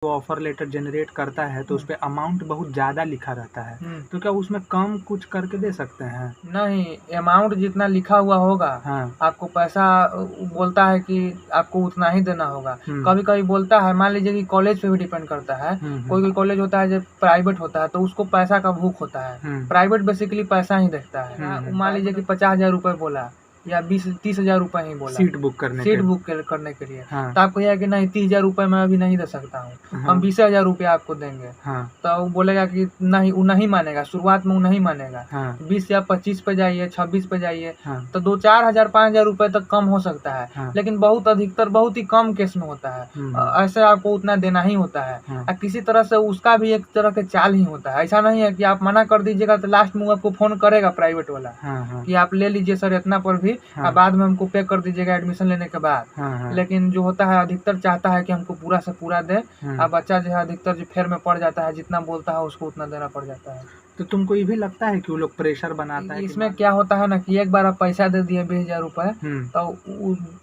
वो offer letter generate करता है तो उसपे अमाउंट बहुत ज़्यादा लिखा रहता है, तो क्या उसमें कम कुछ करके दे सकते हैं? नहीं, अमाउंट जितना लिखा हुआ होगा हाँ। आपको पैसा बोलता है कि आपको उतना ही देना होगा। कभी-कभी बोलता है, मान लीजिए कि कॉलेज पे भी डिपेंड करता है। कोई-कोई कॉलेज होता है जो प्राइवेट होता है तो उसको पैसा का भूख होता है। प्राइवेट बेसिकली पैसा ही देखता है। मान लीजिए कि 50,000 रुपए बोला या 20-30,000 रुपए ही बोला सीट बुक करने के करने के लिए। हाँ। तो आपको यह है कि नहीं 30,000 रुपए मैं अभी नहीं दे सकता हूँ, हम 20,000 रुपए आपको देंगे। हाँ। तो वो बोलेगा कि नहीं, वो नहीं मानेगा, शुरुआत में वो नहीं मानेगा। हाँ। 20 या 25 पे जाइए, 26 पे जाइए, हाँ। तो 2-4 हजार 5,000 रुपए तक कम हो सकता है। हाँ। लेकिन बहुत अधिकतर बहुत ही कम केस में होता है। ऐसे आपको उतना देना ही होता है। किसी तरह से उसका भी एक तरह के चाल ही होता है। ऐसा नहीं है कि आप मना कर दीजिएगा तो लास्ट में वो आपको फोन करेगा प्राइवेट वाला कि आप ले लीजिए सर इतना पर भी, बाद में हमको पे कर दीजिएगा एडमिशन लेने के बाद। लेकिन जो होता है अधिकतर चाहता है कि हमको पूरा से पूरा दे। अब बच्चा जो है अधिकतर जो फेर में पड़ जाता है, जितना बोलता है उसको उतना देना पड़ जाता है। तो तुमको ये भी लगता है कि वो लोग प्रेशर बनाता है? इसमें क्या होता है ना कि एक बार आप पैसा दे दिए 20,000 रुपए, तो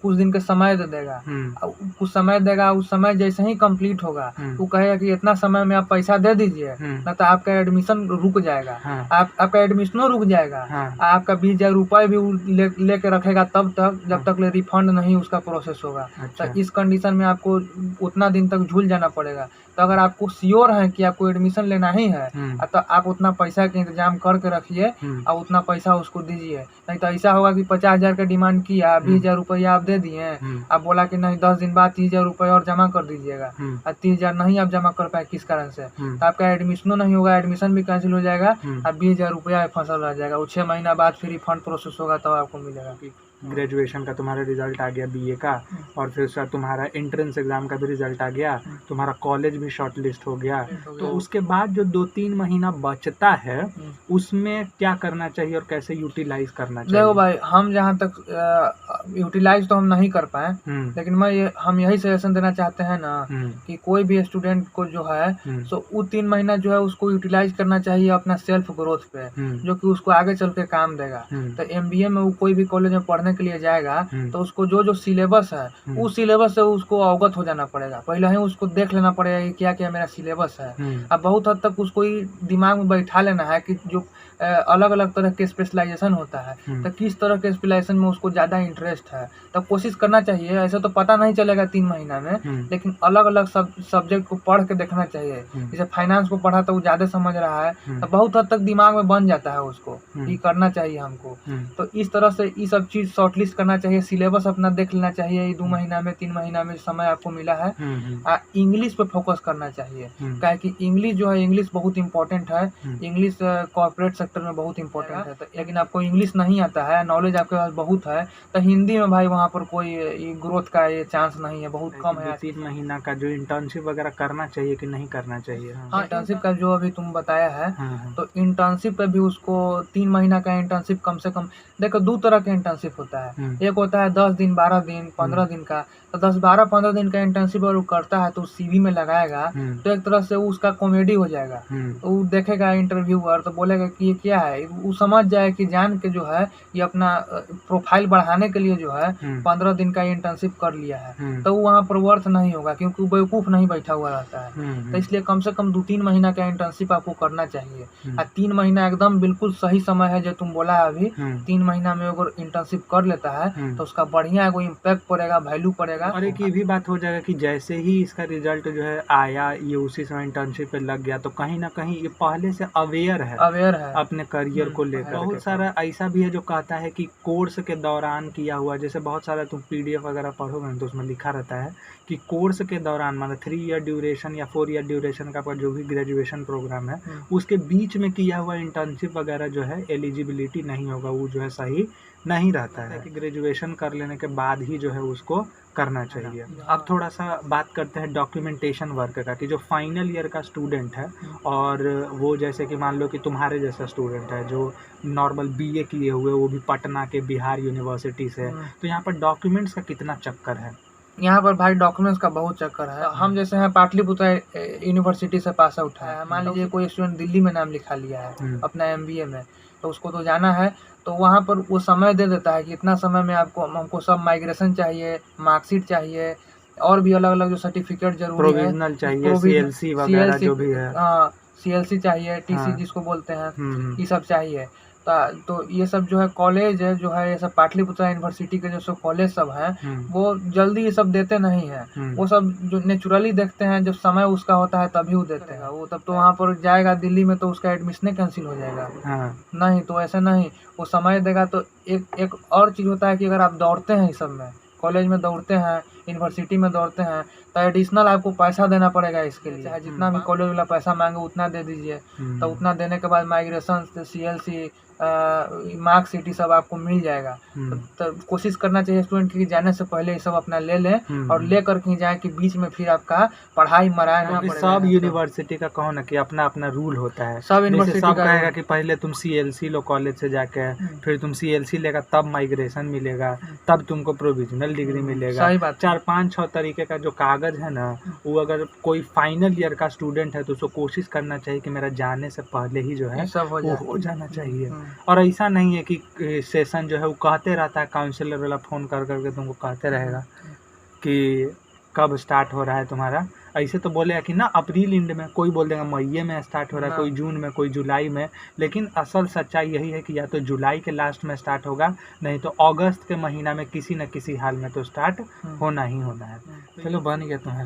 कुछ दिन के समय दे देगा। कुछ समय देगा, उस समय जैसे ही कंप्लीट होगा वो कहेगा कि इतना समय में आप पैसा दे दीजिए, ना तो आपका एडमिशन रुक जाएगा। आपका एडमिशनों रुक जाएगा, आपका 20,000 रुपए भी लेके रखेगा तब तक जब तक रिफंड नहीं उसका प्रोसेस होगा। तो इस कंडीशन में आपको उतना दिन तक झूल जाना पड़ेगा। तो अगर आपको श्योर है कि आपको एडमिशन लेना ही है तो आप उतना पैसा के इंतजाम करके रखिए और उतना पैसा उसको दीजिए। नहीं तो ऐसा होगा कि 50,000 का डिमांड किया, 20,000 रुपया आप दे दिए, आप बोला कि नहीं 10 दिन बाद 30,000 रुपये और जमा कर दीजिएगा, और 30,000 नहीं आप जमा कर पाए किस कारण से, तो आपका एडमिशनों नहीं होगा, एडमिशन भी कैंसिल हो जाएगा और 20,000 रुपया फसल रह जाएगा। वो 6 महीना बाद फिर रिफंड प्रोसेस होगा तब आपको मिलेगा। ग्रेजुएशन का तुम्हारा रिजल्ट आ गया बीए का, और फिर उसका तुम्हारा एंट्रेंस एग्जाम का भी रिजल्ट आ गया, तुम्हारा कॉलेज भी शॉर्टलिस्ट हो गया, तो उसके बाद जो 2-3 महीना बचता है उसमें क्या करना चाहिए और कैसे यूटिलाइज करना चाहिए? देखो भाई, हम जहाँ तक यूटिलाइज तो हम नहीं कर पाए, लेकिन हम यही सजेशन देना चाहते हैं ना कि कोई भी स्टूडेंट को जो है तो वो 3 महीना जो है उसको यूटिलाइज करना चाहिए अपना सेल्फ ग्रोथ पे, जो कि उसको आगे चल के काम देगा। तो एमबीए में वो कोई भी कॉलेज में पढ़ने के लिए जाएगा तो उसको जो सिलेबस है उस सिलेबस से उसको अवगत हो जाना पड़ेगा। पहले ही उसको देख लेना पड़ेगा कि क्या क्या मेरा सिलेबस है। अब बहुत हद तक उसको ही दिमाग में बैठा लेना है कि जो अलग अलग तरह के स्पेशलाइजेशन होता है तो किस तरह के स्पेशलाइजेशन में उसको ज़्यादा इंटरेस्ट है, तो कोशिश करना चाहिए। ऐसे तो पता नहीं चलेगा 3 महीना में, लेकिन अलग अलग सब्जेक्ट को पढ़ के देखना चाहिए। जैसे फाइनेंस को पढ़ा तो वो ज़्यादा समझ रहा है तो बहुत हद तक दिमाग में बन जाता है उसको, ये करना चाहिए हमको। तो इस तरह से ये सब चीज़ शॉर्टलिस्ट करना चाहिए, सिलेबस अपना देख लेना चाहिए। 2 महीना में 3 महीना में समय आपको मिला है, इंग्लिश पे फोकस करना चाहिए, क्या कि इंग्लिश जो है इंग्लिश बहुत इंपॉर्टेंट है। इंग्लिश कॉर्पोरेट सेक्टर में बहुत इंपॉर्टेंट है। तो लेकिन आपको इंग्लिश नहीं आता है, नॉलेज आपके पास बहुत है, तो हिंदी में भाई वहाँ पर कोई ग्रोथ का ये चांस नहीं है, बहुत कम है। 3 महीना का जो इंटर्नशिप वगैरह करना चाहिए कि नहीं करना चाहिए? हाँ, इंटर्नशिप का जो अभी तुम बताया है तो इंटर्नशिप पे भी उसको 3 महीना का इंटर्नशिप कम से कम, देखो 2 तरह का इंटर्नशिप होता है। एक होता है 10 दिन, 12 दिन, 15 दिन का। तो 10, 12, 15 दिन का इंटर्नशिप अगर वो करता है तो सीवी में लगाएगा तो एक तरह से उसका कॉमेडी हो जाएगा। तो वो देखेगा इंटरव्यूअर तो बोलेगा कि ये क्या है, वो समझ जाए कि जान के जो है ये अपना प्रोफाइल बढ़ाने के लिए जो है 15 दिन का इंटर्नशिप कर लिया है, तो वो वहाँ पर वर्थ नहीं होगा क्योंकि वो बेवकूफ़ नहीं बैठा हुआ रहता है। तो इसलिए कम से कम 2-3 महीना का इंटर्नशिप आपको करना चाहिए। 3 महीना एकदम बिल्कुल सही समय है जो तुम बोला है अभी। 3 महीना में अगर इंटर्नशिप कर लेता है तो उसका बढ़िया कोई इम्पैक्ट पड़ेगा, वैल्यू पड़ेगा। और एक ये भी बात हो जाएगा कि जैसे ही इसका रिजल्ट जो है आया, ये उसी समय इंटर्नशिप पे लग गया, तो कहीं ना कहीं ये पहले से अवेयर है अपने करियर को लेकर। बहुत सारा ऐसा भी है जो कहता है कि कोर्स के दौरान किया हुआ, जैसे बहुत सारा तुम पीडीएफ वगैरह पढ़ोगे तो उसमें लिखा रहता है कि कोर्स के दौरान, मतलब 3 ईयर ड्यूरेशन या 4 ईयर ड्यूरेशन का जो भी ग्रेजुएशन प्रोग्राम है उसके बीच में किया हुआ इंटर्नशिप वगैरह जो है एलिजिबिलिटी नहीं होगा, वो जो है सही नहीं रहता है कि ग्रेजुएशन कर लेने के बाद ही जो है उसको करना चाहिए। अब थोड़ा सा बात करते हैं डॉक्यूमेंटेशन वर्क का, कि जो फाइनल ईयर का स्टूडेंट है और वो जैसे कि मान लो कि तुम्हारे जैसा स्टूडेंट है जो नॉर्मल बीए किए हुए, वो भी पटना के बिहार यूनिवर्सिटी से, तो यहाँ पर डॉक्यूमेंट्स का कितना चक्कर है? यहाँ पर भाई डॉक्यूमेंट्स का बहुत चक्कर है। हम जैसे हैं पाटलिपुत्र यूनिवर्सिटी से पास आउट है, मान लीजिए कोई स्टूडेंट दिल्ली में नाम लिखा लिया है अपना एमबीए में, तो उसको तो जाना है, तो वहाँ पर वो समय दे देता है कि इतना समय में हमको सब माइग्रेशन चाहिए, मार्कशीट चाहिए, और भी अलग अलग जो सर्टिफिकेट जरूरी है, प्रोविजनल चाहिए, CLC वगैरह जो भी है, CLC चाहिए, TC जिसको बोलते हैं, ये सब चाहिए। तो ये सब जो है कॉलेज है जो है, ये सब पाटलिपुत्रा यूनिवर्सिटी के जो सब कॉलेज सब हैं वो जल्दी ये सब देते नहीं हैं। वो सब जो नेचुरली देखते हैं, जब समय उसका होता है तभी वो देते हैं। वो तब तो वहाँ पर जाएगा दिल्ली में तो उसका एडमिशन कैंसिल हो जाएगा। नहीं, तो ऐसे नहीं, वो समय देगा। तो एक और चीज़ होता है कि अगर आप दौड़ते हैं इस सब में, कॉलेज में दौड़ते हैं, यूनिवर्सिटी में दौड़ते हैं, तो एडिशनल आपको पैसा देना पड़ेगा इसके लिए। चाहे जितना भी कॉलेज वाला पैसा मांगे उतना दे दीजिए। तो उतना देने के बाद माइग्रेशन, CLC, मार्कशीट सब आपको मिल जाएगा। तो कोशिश करना चाहिए स्टूडेंट की जाने से पहले ये सब अपना ले लें और ले कर के जाए कि बीच में फिर आपका पढ़ाई मराए ना पड़ेगा। सब यूनिवर्सिटी का कहो ना कि अपना अपना रूल होता है। सब यूनिवर्सिटी सब कहेगा कि पहले तुम CLC लो कॉलेज से जाके, फिर तुम CLC लेगा तब माइग्रेशन मिलेगा, तब तुमको प्रोविजनल डिग्री मिलेगा। सही बात। 4-5-6 तरीके का जो कागज है ना, वो अगर कोई फाइनल ईयर का स्टूडेंट है तो उसको कोशिश करना चाहिए कि मेरा जाने से पहले ही जो है सब हो जाना चाहिए। और ऐसा नहीं है कि सेशन जो है वो कहते रहता है, काउंसलर वाला फ़ोन कर करके तुमको कहते रहेगा कि कब स्टार्ट हो रहा है तुम्हारा। ऐसे तो बोलेगा कि ना अप्रैल एंड में, कोई बोल देगा मई में स्टार्ट हो रहा है, कोई जून में, कोई जुलाई में। लेकिन असल सच्चाई यही है कि या तो जुलाई के लास्ट में स्टार्ट होगा, नहीं तो अगस्त के महीना में किसी न किसी हाल में तो स्टार्ट होना ही होना है। चलो बन गया तुम्हारा।